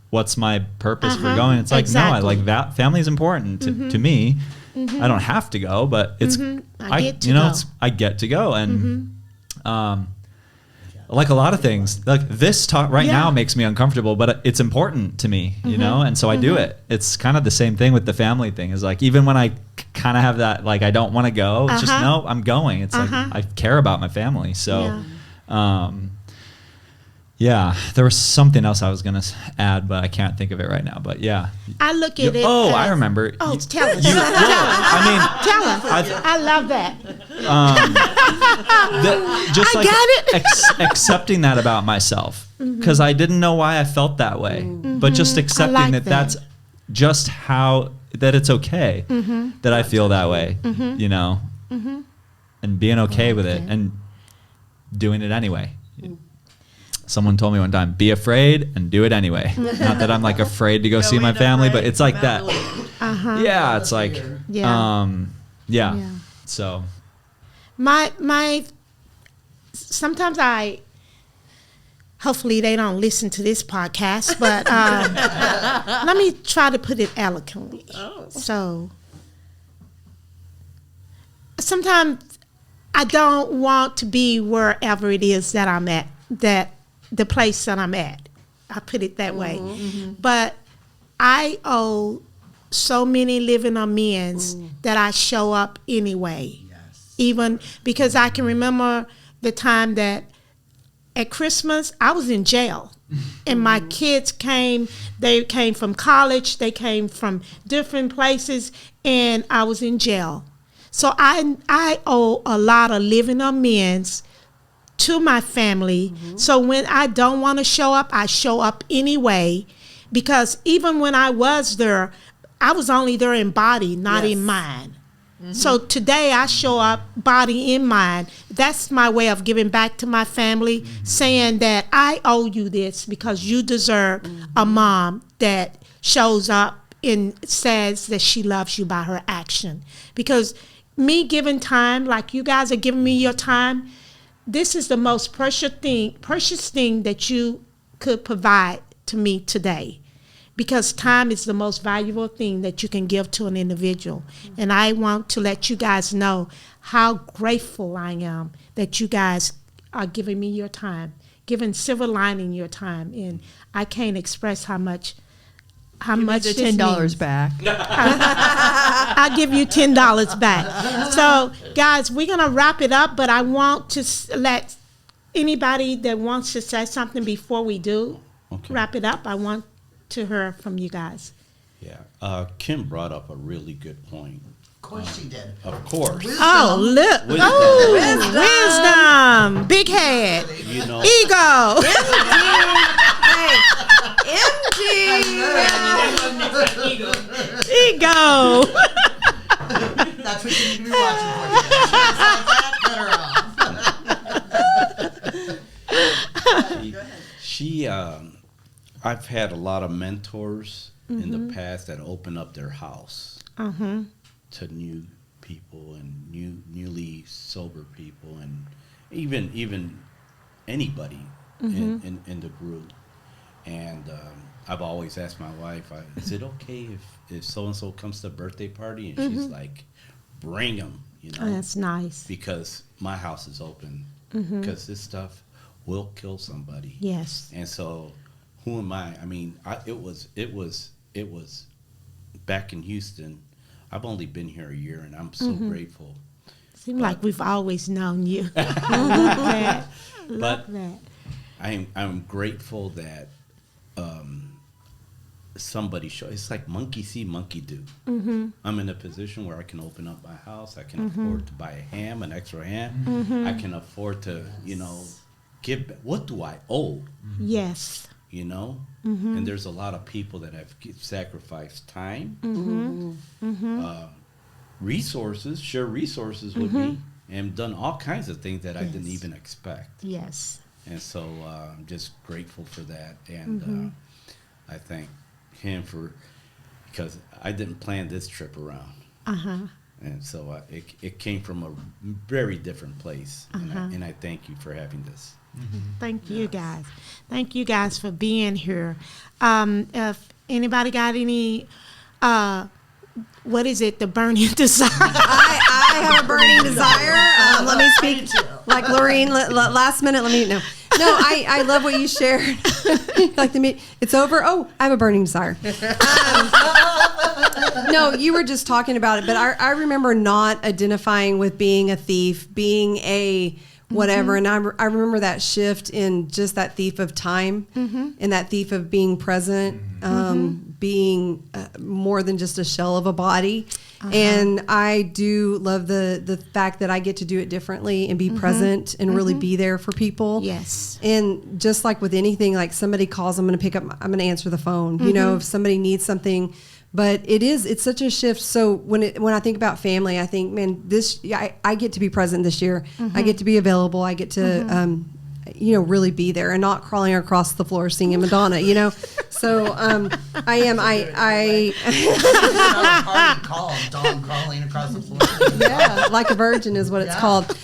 what's my purpose for going? It's like, no, I like that. Family is important to me. I don't have to go, but it's I get to go. I get to go, and like a lot of things, like this talk right now makes me uncomfortable, but it's important to me, and so I do it. It's kind of the same thing with the family thing. Is like, even when I kind of have that, like, I don't want to go, it's just, no, I'm going. It's like, I care about my family. So, there was something else I was going to add, but I can't think of it right now. But yeah. I look at it. Oh, I remember. Oh, tell us. Tell us. Tell us. I love that. Just I like got it. accepting that about myself, because I didn't know why I felt that way, but just accepting like that that. that's just how, that it's okay that I feel that way, and being okay with it and doing it anyway. Someone told me one time, be afraid and do it anyway. Not that I'm like afraid to go see my family, but it's like that. Yeah, it's like, so. My sometimes hopefully they don't listen to this podcast, but let me try to put it eloquently. So sometimes I don't want to be wherever it is that I'm at, that the place that I'm at. I put it that way. But I owe so many living amends that I show up anyway. Even because I can remember the time that at Christmas, I was in jail. And my kids they came from college, they came from different places, and I was in jail. So I owe a lot of living amends to my family. So when I don't want to show up, I show up anyway, because even when I was there, I was only there in body, not in mind. So today I show up body and mind. That's my way of giving back to my family, saying that I owe you this because you deserve a mom that shows up and says that she loves you by her action. Because me giving time, like you guys are giving me your time, this is the most precious thing that you could provide to me today, because time is the most valuable thing that you can give to an individual. And I want to let you guys know how grateful I am that you guys are giving me your time, giving Silver Lining your time. And I can't express how much the $10 back. I'll give you $10 back. So, guys, we're going to wrap it up, but I want to let anybody that wants to say something before we do wrap it up. I want to hear from you guys. Yeah. Kim brought up a really good point. Of course she did. Of course. Oh, look. Wisdom. Oh, wisdom. Big head. You know, Ego. MG. Ego. That's what you need to be watching for. I've had a lot of mentors in the past that open up their house to new people and newly sober people, and even anybody in the group. And I've always asked my wife, is it okay if so-and-so comes to a birthday party? And she's like, bring them, you know. Oh, that's nice. Because my house is open. Because this stuff will kill somebody. Yes. And so who am I? I mean, it was back in Houston. I've only been here a year, and I'm so grateful. Seems like we've always known you. Love that. Love that. I'm grateful that somebody it's like monkey see, monkey do. I'm in a position where I can open up my house. I can afford to buy a ham, an extra ham. I can afford to, give back. What do I owe? Yes. And there's a lot of people that have sacrificed time, resources, share resources with me, and done all kinds of things that I didn't even expect. Yes. And so I'm just grateful for that. And I thank him because I didn't plan this trip around. And so it came from a very different place. And I thank you for having this. Thank you guys. Thank you guys for being here. If anybody got any, what is it? The burning desire. I have a burning desire. Let me speak like Lorene. Last minute. No, I love what you shared. Like the meat. It's over. Oh, I have a burning desire. No, you were just talking about it, but I remember not identifying with being a thief, being a whatever. And I remember that shift in just that thief of time and that thief of being present, being more than just a shell of a body. And I do love the fact that I get to do it differently and be present and really be there for people. Yes. And just like with anything, like somebody calls, I'm going to answer the phone, if somebody needs something. But it's such a shift. So when I think about family, I think, man, I get to be present this year. I get to be available. I get to, really be there and not crawling across the floor singing Madonna, So I am. Party called Dawn crawling across the floor. Yeah, like a virgin is what it's called. But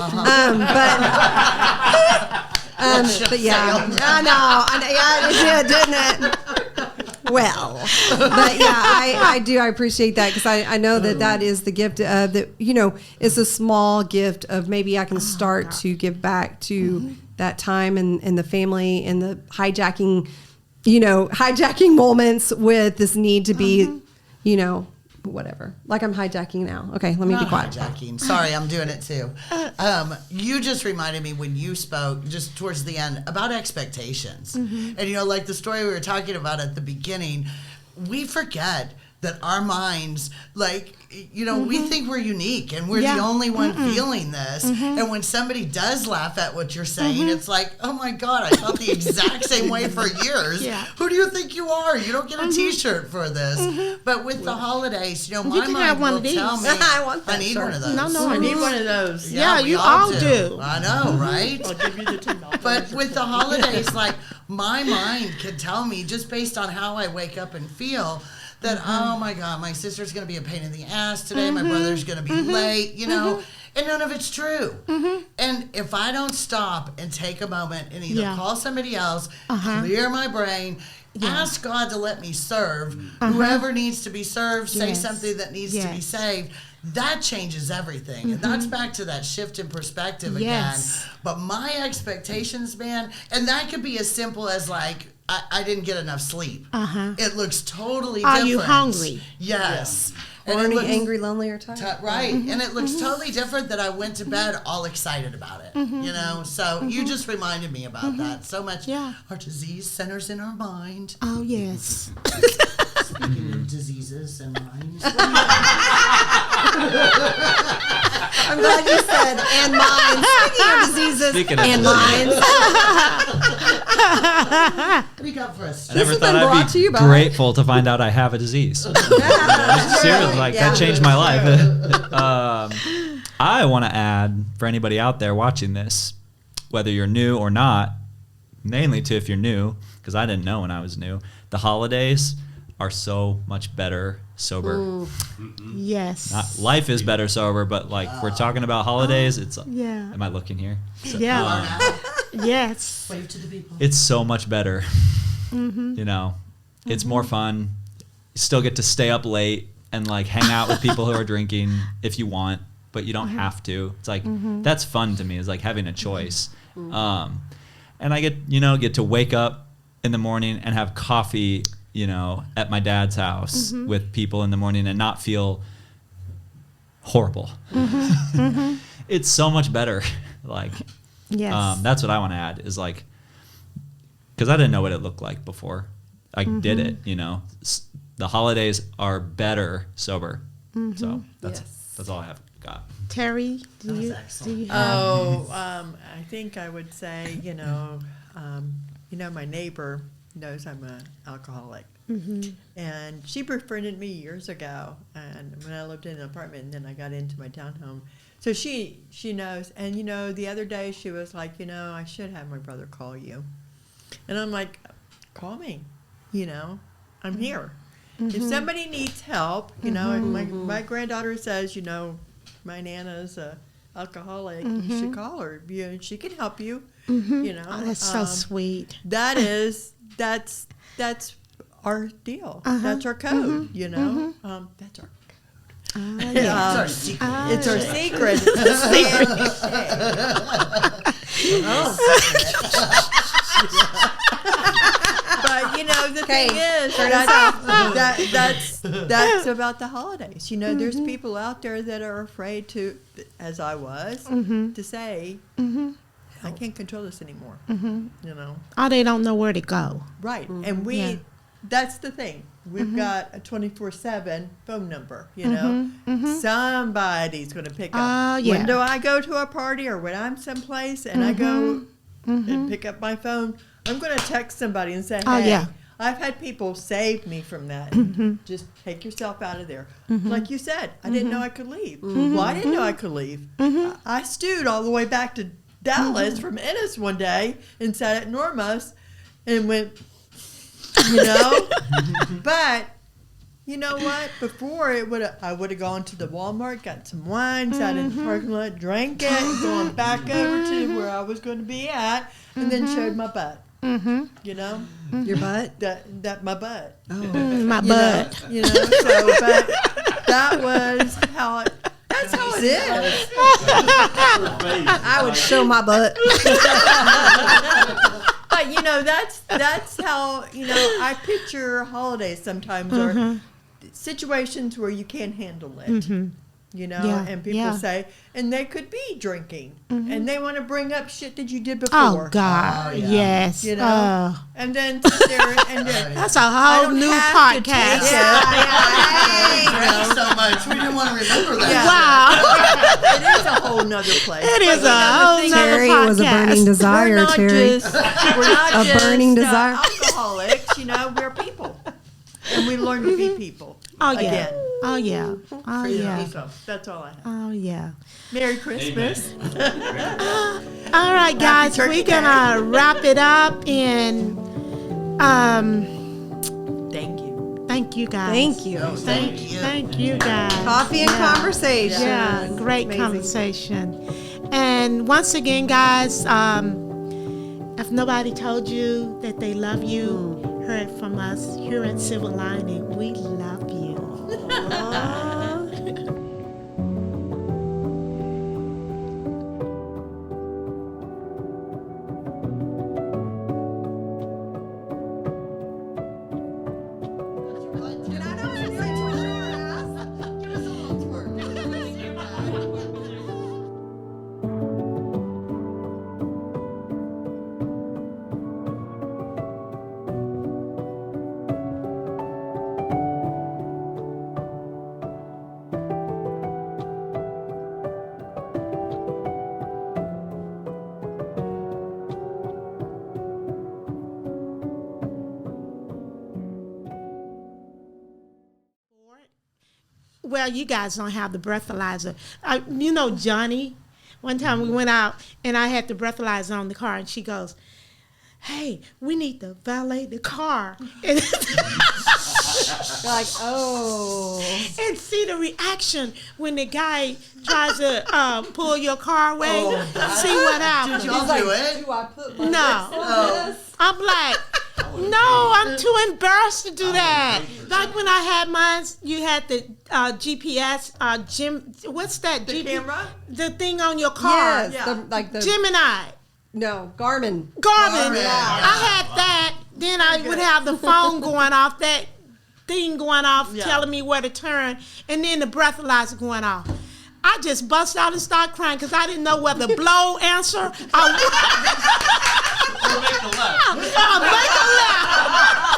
yeah, it did, didn't it? Well, but yeah, I do. I appreciate that because I know that is the gift that it's a small gift of maybe I can start to give back to that time and the family and the hijacking moments with this need to be, whatever. Like I'm hijacking now. Okay, let me be quiet. Hijacking. Sorry, I'm doing it too. You just reminded me when you spoke just towards the end about expectations. And like the story we were talking about at the beginning, we forget that our minds, we think we're unique and we're the only one feeling this. And when somebody does laugh at what you're saying, it's like, oh my God, I felt the exact same way for years. Yeah. Who do you think you are? You don't get a T-shirt for this. But with the holidays, my mind will tell me, I need one of those. No, I need one of those. Yeah, you all do. I know, right? I'll give you the $10. But with the holidays, my mind can tell me just based on how I wake up and feel that, oh my God, my sister's going to be a pain in the ass today. My brother's going to be late, and none of it's true. And if I don't stop and take a moment and either call somebody else, clear my brain, ask God to let me serve whoever needs to be served, say something that needs to be saved, that changes everything. And that's back to that shift in perspective again. But my expectations, man, and that could be as simple as I didn't get enough sleep. It looks totally different. Are you hungry? Yes. And horny, angry, lonely, or tired. Right. And it looks totally different that I went to bed all excited about it. So you just reminded me about that so much. Yeah. Our disease centers in our mind. Oh, yes. Speaking of diseases and minds. I'm glad you said, and minds. Speaking of diseases and minds. What do you got for us? I never has thought been I'd brought to be you by- grateful to find out I have a disease. Seriously, that changed my life. I want to add, for anybody out there watching this, whether you're new or not, mainly to if you're new, because I didn't know when I was new, the holidays are so much better sober. Yes. Not, life is better sober, but like we're talking about holidays, it's yeah. Am I looking here? So, Yeah. Yes. Wave to the people. it's so much better. You know, it's more fun. You still get to stay up late and like hang out with people who are drinking if you want, but you don't have to. It's like that's fun to me. It's like having a choice. And I get to wake up in the morning and have coffee, at my dad's house with people in the morning and not feel horrible. It's so much better. Like, Yes. that's what I want to add is like, because I didn't know what it looked like before I did it. The holidays are better sober. So that's all I have got. Terry, That was do excellent. you have? I think I would say, my neighbor knows I'm an alcoholic. And she befriended me years ago, and when I lived in an apartment, and then I got into my townhome. So she knows. And, the other day she was like, I should have my brother call you. And I'm like, call me, I'm here. If somebody needs help, my granddaughter says, my Nana's a alcoholic, you should call her. She can help you, Oh, that's so sweet. that's our deal. That's our code, that's our It's our secret. it's our secret. But the thing is, that's about the holidays. There's people out there that are afraid to, as I was, to say, I can't control this anymore. Oh, they don't know where to go. Right, and that's the thing. We've got a 24/7 phone number. Somebody's going to pick up. Oh, yeah. When do I go to a party or when I'm someplace and I go and pick up my phone? I'm going to text somebody and say, "Hey, Oh, yeah. I've had people save me from that. Just take yourself out of there." Like you said, I didn't know I could leave. Well, I didn't know I could leave. I stewed all the way back to Dallas from Ennis one day and sat at Norma's and went, but you know what? Before I would have gone to the Walmart, got some wine, sat in the parking lot, drank it, going back over to where I was going to be at, and then showed my butt. Your butt? That my butt. My butt. So but that was how it. That's how it is. I would show my butt. But that's how I picture holidays sometimes or situations where you can't handle it. Yeah, And people yeah. say, and they could be drinking, and they want to bring up shit that you did Oh, before. God. Oh, yeah. Yes. And then sit there and That's a whole new podcast. Drank so much, we didn't want to remember that. Wow. It is a whole nother place. It is But, a whole the thing nother Terry podcast. was a burning we're desire, not Terry. we're not A just burning desire. alcoholics, we're people. And we learn to be people. Oh, yeah. Again. Oh, yeah. Oh, yeah. So that's all I have. Oh, yeah. Merry Christmas. All right, guys, Turkey we're gonna wrap it up and Thank you. thank you guys. Thank you. Thank you guys. Coffee and conversation. Yeah, great Amazing. conversation. And once again, guys, if nobody told you that they love you, heard from us here at Silver Lining, we love you. well, you guys don't have the breathalyzer. You know Johnny? One time we went out, and I had the breathalyzer on the car, and she goes, hey, we need to valet the car. And You're like, oh. and see the reaction when the guy tries to pull your car away. See what happens. Did y'all do it? Do I put my No. lips on this? I'm like, no, I'm too embarrassed to do that. Like when I had mine, you had the GPS, what's that? The camera? The thing on your car. Yes, the Gemini. no, Garmin. Garmin. Yeah. I had that. Then I would have the phone going off, that thing going off, telling me where to turn, and then the breathalyzer going off. I just bust out and start crying because I didn't know whether blow answer or Make a left. make a left.